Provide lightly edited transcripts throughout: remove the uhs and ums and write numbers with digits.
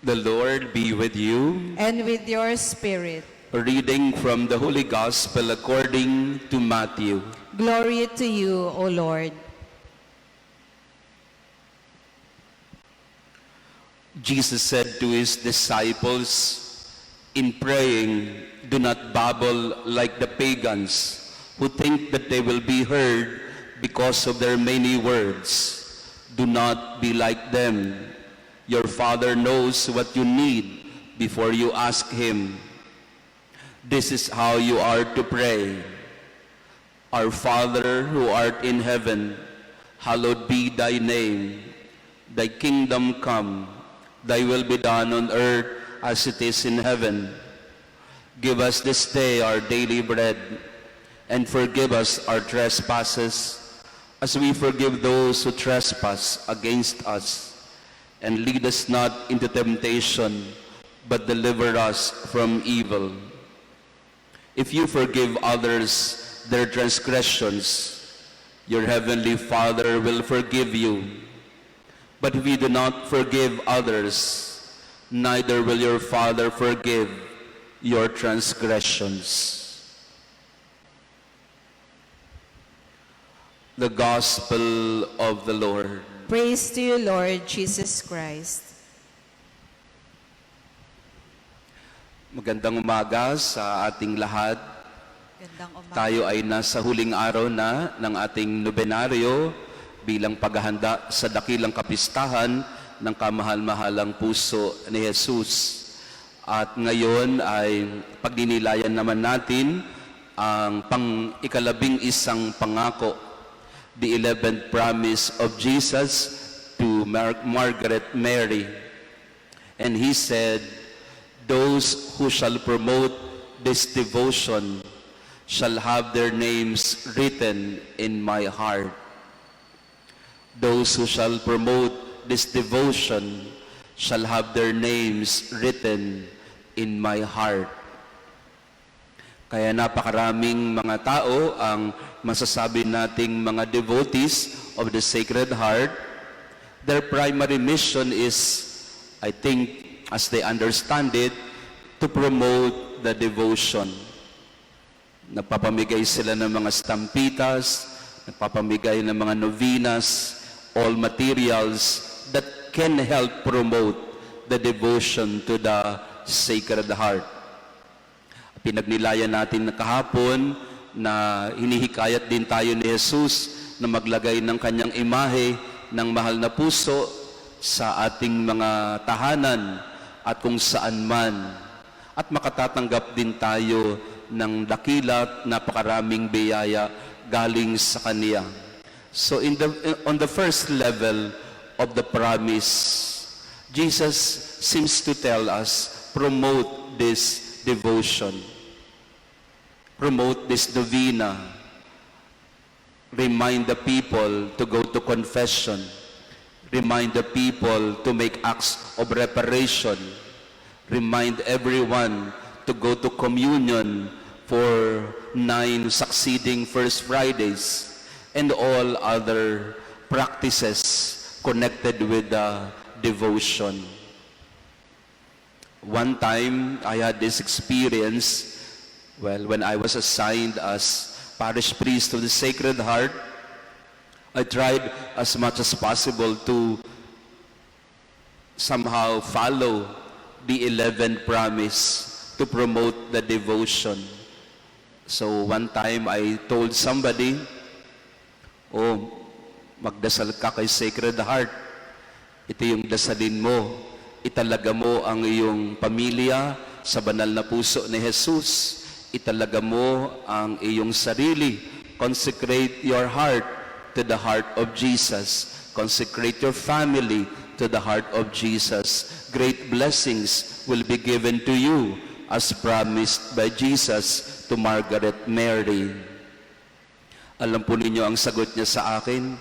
The Lord be with you. And with your spirit. A reading from the Holy Gospel according to Matthew. Glory to you, O Lord. Jesus said to his disciples, in praying, do not babble like the pagans who think that they will be heard because of their many words. Do not be like them. Your Father knows what you need before you ask Him. This is how you are to pray. Our Father who art in heaven, hallowed be thy name. Thy kingdom come, thy will be done on earth as it is in heaven. Give us this day our daily bread, and forgive us our trespasses, as we forgive those who trespass against us. And lead us not into temptation, but deliver us from evil. If you forgive others their transgressions, your heavenly Father will forgive you. But if you do not forgive others, neither will your Father forgive your transgressions. The Gospel of the Lord. Praise to you, Lord Jesus Christ. Magandang umaga sa ating lahat. Gandang umaga. Tayo ay nasa huling araw na ng ating nobenaryo bilang paghahanda sa dakilang kapistahan ng kamahal-mahalang puso ni Jesus. At ngayon ay pagdinilayan naman natin ang pang-11 pangako, the 11th promise of Jesus to Margaret Mary. And he said, those who shall promote this devotion shall have their names written in my heart. Those who shall promote this devotion shall have their names written in my heart. Kaya napakaraming mga tao ang masasabi nating mga devotees of the Sacred Heart. Their primary mission is, I think, as they understand it, to promote the devotion. Nagpapamigay sila ng mga stampitas, nagpapamigay ng mga novenas, all materials that can help promote the devotion to the Sacred Heart. Pinagnilayan natin kahapon na hinihikayat din tayo ni Jesus na maglagay ng kanyang imahe ng mahal na puso sa ating mga tahanan at kung saan man. At makatatanggap din tayo ng dakila at napakaraming biyaya galing sa Kanya. So on the first level of the promise, Jesus seems to tell us, promote this devotion. Promote this novena. Remind the people to go to confession. Remind the people to make acts of reparation. Remind everyone to go to communion for 9 succeeding First Fridays and all other practices connected with the devotion. One time, I had this experience. Well, when I was assigned as parish priest of the Sacred Heart, I tried as much as possible to somehow follow the 11th promise to promote the devotion. So one time I told somebody, oh, magdasal ka kay Sacred Heart. Ito yung dasalin mo. Italaga mo ang iyong pamilya sa banal na puso ni Jesus. Italaga mo ang iyong sarili. Consecrate your heart to the heart of Jesus. Consecrate your family to the heart of Jesus. Great blessings will be given to you as promised by Jesus to Margaret Mary. Alam po ninyo ang sagot niya sa akin,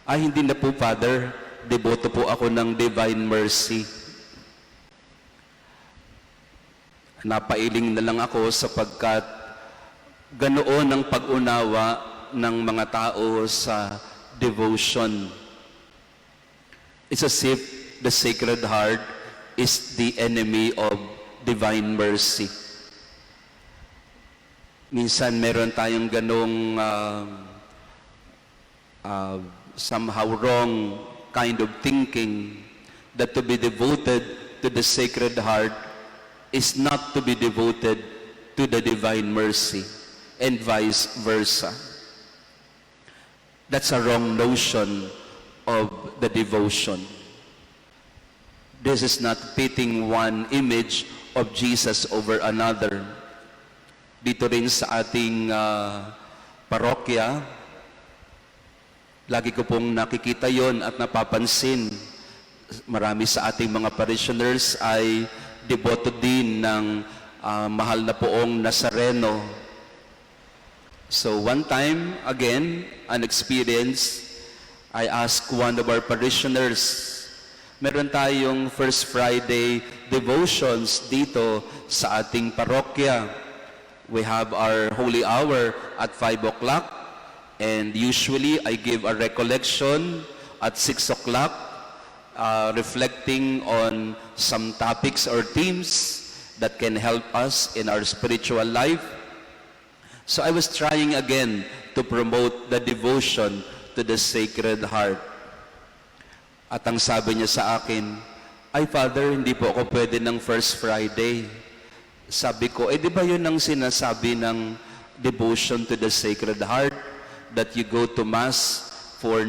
ay hindi na po, Father, deboto po ako ng Divine Mercy. Napailing na lang ako sapagkat ganoon ang pag-unawa ng mga tao sa devotion. It's as if the Sacred Heart is the enemy of divine mercy. Minsan meron tayong ganong somehow wrong kind of thinking that to be devoted to the Sacred Heart is not to be devoted to the divine mercy, and vice versa. That's a wrong notion of the devotion. This is not pitting one image of Jesus over another. Dito rin sa ating parokya, lagi ko pong nakikita yon at napapansin. Marami sa ating mga parishioners ay deboto din ng mahal na poong Nazareno. So one time, again, an experience, I asked one of our parishioners, meron tayong First Friday devotions dito sa ating parokya. We have our holy hour at 5 o'clock, and usually I give a recollection at 6 o'clock, reflecting on some topics or themes that can help us in our spiritual life. So I was trying again to promote the devotion to the Sacred Heart. At ang sabi niya sa akin, ay Father, hindi po ako pwede ng First Friday. Sabi ko, di ba yun ang sinasabi ng devotion to the Sacred Heart? That you go to Mass for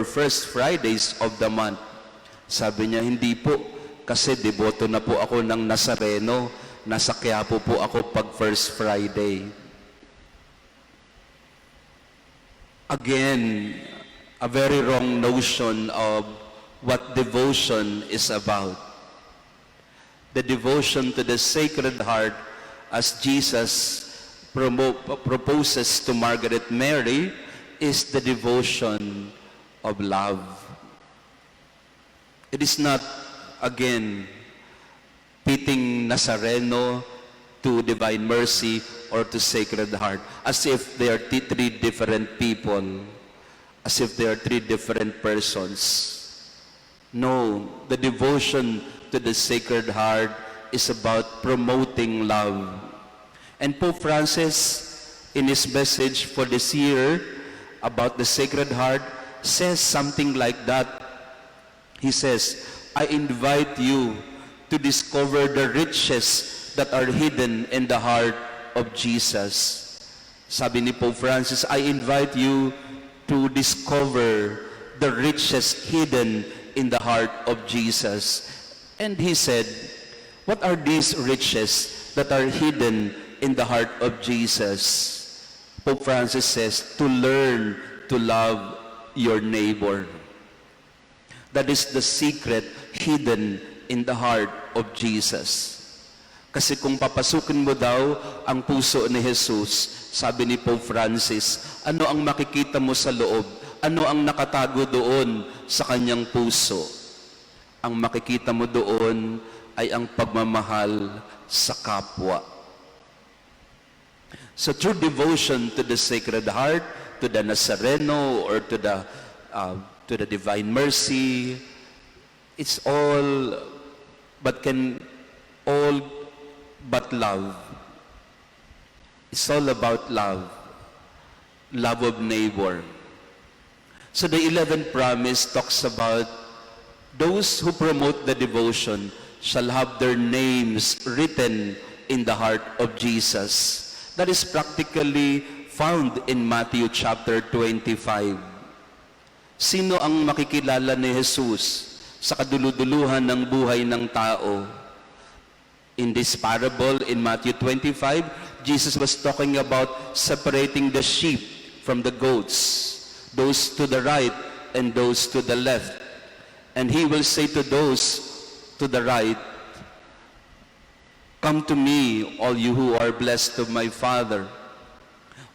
First Fridays of the month. Sabi niya, hindi po, kasi deboto na po ako ng Nazareno. Nasa Quiapo po ako pag First Friday. Again, a very wrong notion of what devotion is about. The devotion to the Sacred Heart, as Jesus proposes to Margaret Mary, is the devotion of love. It is not, again, pitting Nazareno to Divine Mercy or to Sacred Heart, as if they are three different people, as if they are three different persons. No, the devotion to the Sacred Heart is about promoting love. And Pope Francis, in his message for this year about the Sacred Heart, says something like that. He says, I invite you to discover the riches that are hidden in the heart of Jesus. Sabi ni Pope Francis, I invite you to discover the riches hidden in the heart of Jesus. And he said, what are these riches that are hidden in the heart of Jesus? Pope Francis says, to learn to love your neighbor. That is the secret hidden in the heart of Jesus. Kasi kung papasukin mo daw ang puso ni Jesus, sabi ni Pope Francis, ano ang makikita mo sa loob? Ano ang nakatago doon sa kanyang puso? Ang makikita mo doon ay ang pagmamahal sa kapwa. So true devotion to the Sacred Heart, to the Nazareno, or to the Divine Mercy, it's all but love. It's all about love. Love of neighbor. So the 11th promise talks about those who promote the devotion shall have their names written in the heart of Jesus. That is practically found in Matthew chapter 25. Sino ang makikilala ni Jesus sa kaduluduluhan ng buhay ng tao? In this parable in Matthew 25, Jesus was talking about separating the sheep from the goats, those to the right and those to the left. And he will say to those to the right, come to me, all you who are blessed of my Father.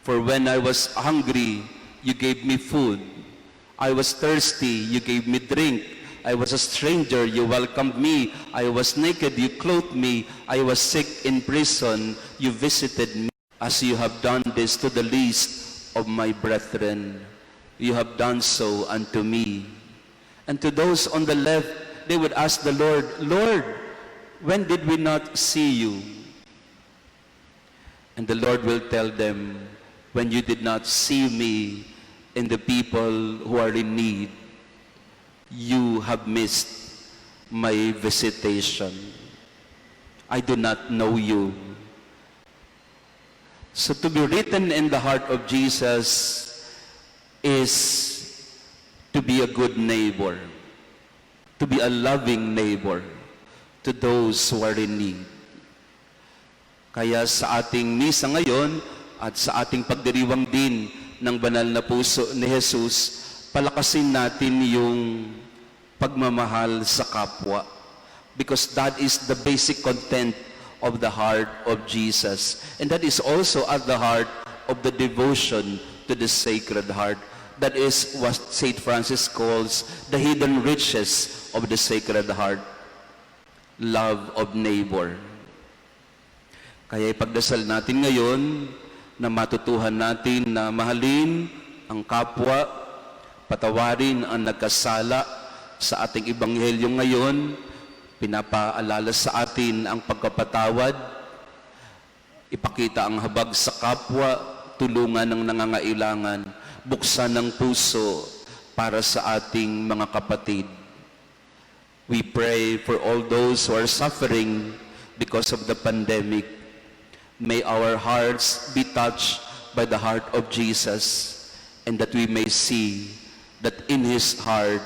For when I was hungry, you gave me food. I was thirsty, you gave me drink. I was a stranger, you welcomed me. I was naked, you clothed me. I was sick in prison, you visited me. As you have done this to the least of my brethren, you have done so unto me. And to those on the left, they would ask the Lord, Lord, when did we not see you? And the Lord will tell them, when you did not see me in the people who are in need, you have missed my visitation. I do not know you. So to be written in the heart of Jesus is to be a good neighbor, to be a loving neighbor to those who are in need. Kaya sa ating misa ngayon at sa ating pagdiriwang din ng banal na puso ni Jesus, palakasin natin yung pagmamahal sa kapwa. Because that is the basic content of the heart of Jesus. And that is also at the heart of the devotion to the Sacred Heart. That is what St. Francis calls the hidden riches of the Sacred Heart. Love of neighbor. Kaya ipagdasal natin ngayon na matutuhan natin na mahalin ang kapwa, patawarin ang nagkasala. Sa ating ebanghelyo ngayon, pinapaalala sa atin ang pagkapatawad, ipakita ang habag sa kapwa, tulungan ang nangangailangan, buksan ang puso para sa ating mga kapatid. We pray for all those who are suffering because of the pandemic. May our hearts be touched by the heart of Jesus, and that we may see that in His heart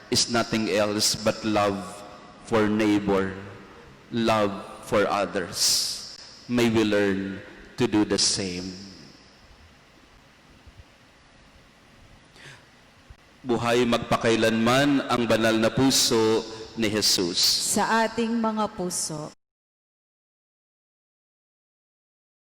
is nothing else but love for neighbor, love for others. May we learn to do the same. Buhay magpakailanman ang banal na puso ni Jesus. Sa ating mga puso.